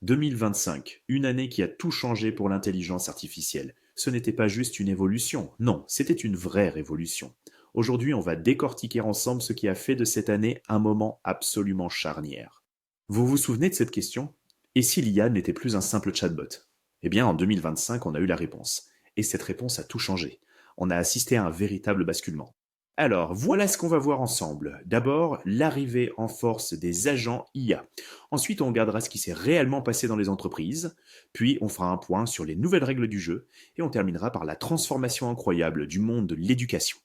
2025, une année qui a tout changé pour l'intelligence artificielle. Ce n'était pas juste une évolution, non, c'était une vraie révolution. Aujourd'hui, on va décortiquer ensemble ce qui a fait de cette année un moment absolument charnière. Vous vous souvenez de cette question? Et si l'IA n'était plus un simple chatbot? Eh bien, en 2025, on a eu la réponse. Et cette réponse a tout changé. On a assisté à un véritable basculement. Alors, voilà ce qu'on va voir ensemble. D'abord, l'arrivée en force des agents IA. Ensuite, on regardera ce qui s'est réellement passé dans les entreprises, puis on fera un point sur les nouvelles règles du jeu, et on terminera par la transformation incroyable du monde de l'éducation.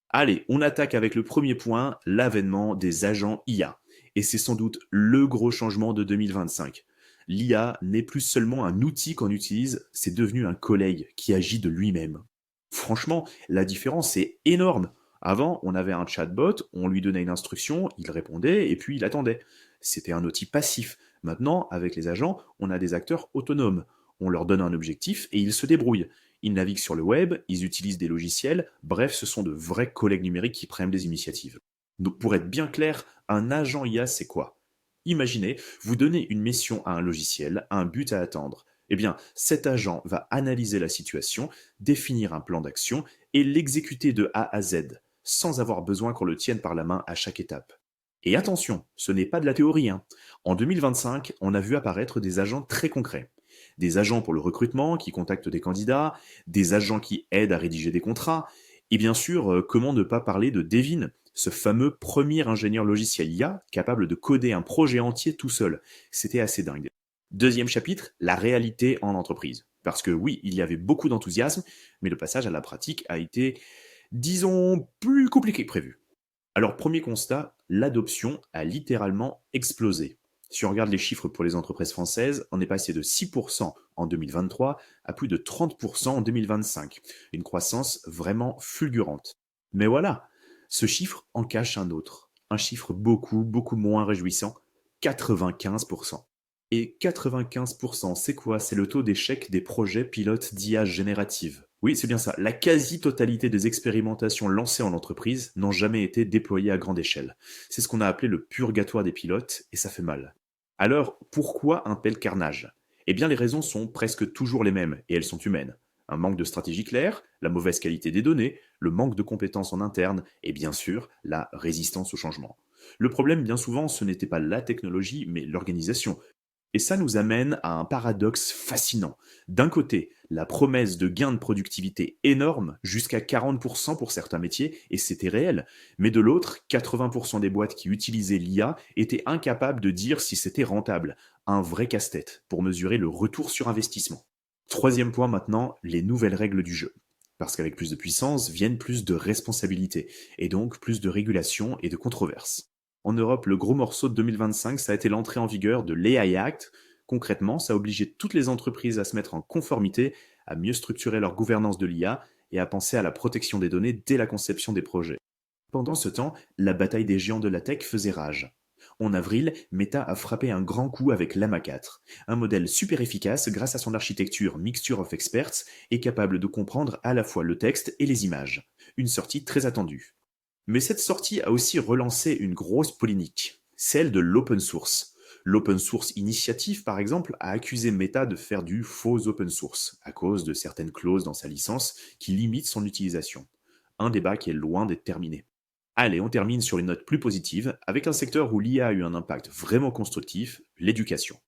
Allez, on attaque avec le premier point, l'avènement des agents IA. Et c'est sans doute le gros changement de 2025. L'IA n'est plus seulement un outil qu'on utilise, c'est devenu un collègue qui agit de lui-même. Franchement, la différence est énorme. Avant, on avait un chatbot, on lui donnait une instruction, il répondait et puis il attendait. C'était un outil passif. Maintenant, avec les agents, on a des acteurs autonomes. On leur donne un objectif et ils se débrouillent. Ils naviguent sur le web, ils utilisent des logiciels, bref, ce sont de vrais collègues numériques qui prennent des initiatives. Donc pour être bien clair, un agent IA, c'est quoi? Imaginez, vous donnez une mission à un logiciel, un but à attendre. Eh bien, cet agent va analyser la situation, définir un plan d'action et l'exécuter de A à Z, sans avoir besoin qu'on le tienne par la main à chaque étape. Et attention, ce n'est pas de la théorie, hein. En 2025, on a vu apparaître des agents très concrets. Des agents pour le recrutement qui contactent des candidats, des agents qui aident à rédiger des contrats, et bien sûr, comment ne pas parler de Devin, ce fameux premier ingénieur logiciel IA capable de coder un projet entier tout seul. C'était assez dingue. Deuxième chapitre, la réalité en entreprise. Parce que oui, il y avait beaucoup d'enthousiasme, mais le passage à la pratique a été, disons, plus compliqué que prévu. Alors, premier constat, l'adoption a littéralement explosé. Si on regarde les chiffres pour les entreprises françaises, on est passé de 6% en 2023 à plus de 30% en 2025. Une croissance vraiment fulgurante. Mais voilà, ce chiffre en cache un autre. Un chiffre beaucoup moins réjouissant, 95%. Et 95%, c'est quoi? C'est le taux d'échec des projets pilotes d'IA générative. Oui, c'est bien ça. La quasi-totalité des expérimentations lancées en entreprise n'ont jamais été déployées à grande échelle. C'est ce qu'on a appelé le purgatoire des pilotes, et ça fait mal. Alors, pourquoi un tel carnage? Eh bien, les raisons sont presque toujours les mêmes, et elles sont humaines. Un manque de stratégie claire, la mauvaise qualité des données, le manque de compétences en interne, et bien sûr, la résistance au changement. Le problème, bien souvent, ce n'était pas la technologie, mais l'organisation. Et ça nous amène à un paradoxe fascinant. D'un côté, la promesse de gains de productivité énorme, jusqu'à 40% pour certains métiers, et c'était réel. Mais de l'autre, 80% des boîtes qui utilisaient l'IA étaient incapables de dire si c'était rentable. Un vrai casse-tête pour mesurer le retour sur investissement. Troisième point maintenant, les nouvelles règles du jeu. Parce qu'avec plus de puissance viennent plus de responsabilités, et donc plus de régulation et de controverses. En Europe, le gros morceau de 2025, ça a été l'entrée en vigueur de l'AI Act. Concrètement, ça a obligé toutes les entreprises à se mettre en conformité, à mieux structurer leur gouvernance de l'IA et à penser à la protection des données dès la conception des projets. Pendant ce temps, la bataille des géants de la tech faisait rage. En avril, Meta a frappé un grand coup avec Llama 4, un modèle super efficace grâce à son architecture Mixture of Experts et capable de comprendre à la fois le texte et les images. Une sortie très attendue. Mais cette sortie a aussi relancé une grosse polémique, celle de l'open source. L'open source initiative, par exemple, a accusé Meta de faire du faux open source, à cause de certaines clauses dans sa licence qui limitent son utilisation. Un débat qui est loin d'être terminé. Allez, on termine sur une note plus positive, avec un secteur où l'IA a eu un impact vraiment constructif, l'éducation.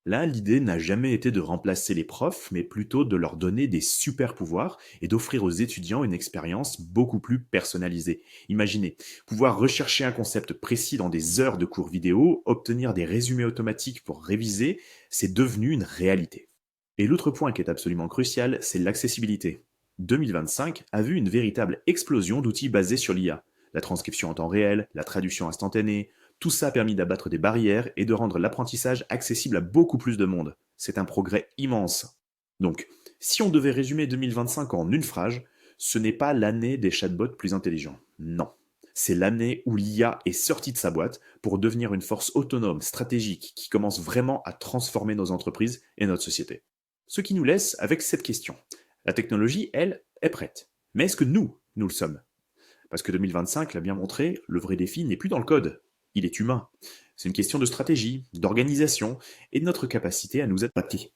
Là, l'idée n'a jamais été de remplacer les profs, mais plutôt de leur donner des super pouvoirs et d'offrir aux étudiants une expérience beaucoup plus personnalisée. Imaginez, pouvoir rechercher un concept précis dans des heures de cours vidéo, obtenir des résumés automatiques pour réviser, c'est devenu une réalité. Et l'autre point qui est absolument crucial, c'est l'accessibilité. 2025 a vu une véritable explosion d'outils basés sur l'IA. La transcription en temps réel, la traduction instantanée, tout ça a permis d'abattre des barrières et de rendre l'apprentissage accessible à beaucoup plus de monde. C'est un progrès immense. Donc, si on devait résumer 2025 en une phrase, ce n'est pas l'année des chatbots plus intelligents. Non. C'est l'année où l'IA est sortie de sa boîte pour devenir une force autonome, stratégique, qui commence vraiment à transformer nos entreprises et notre société. Ce qui nous laisse avec cette question. La technologie, elle, est prête. Mais est-ce que nous le sommes? Parce que 2025 l'a bien montré, le vrai défi n'est plus dans le code. il est humain. C'est une question de stratégie, d'organisation et de notre capacité à nous adapter.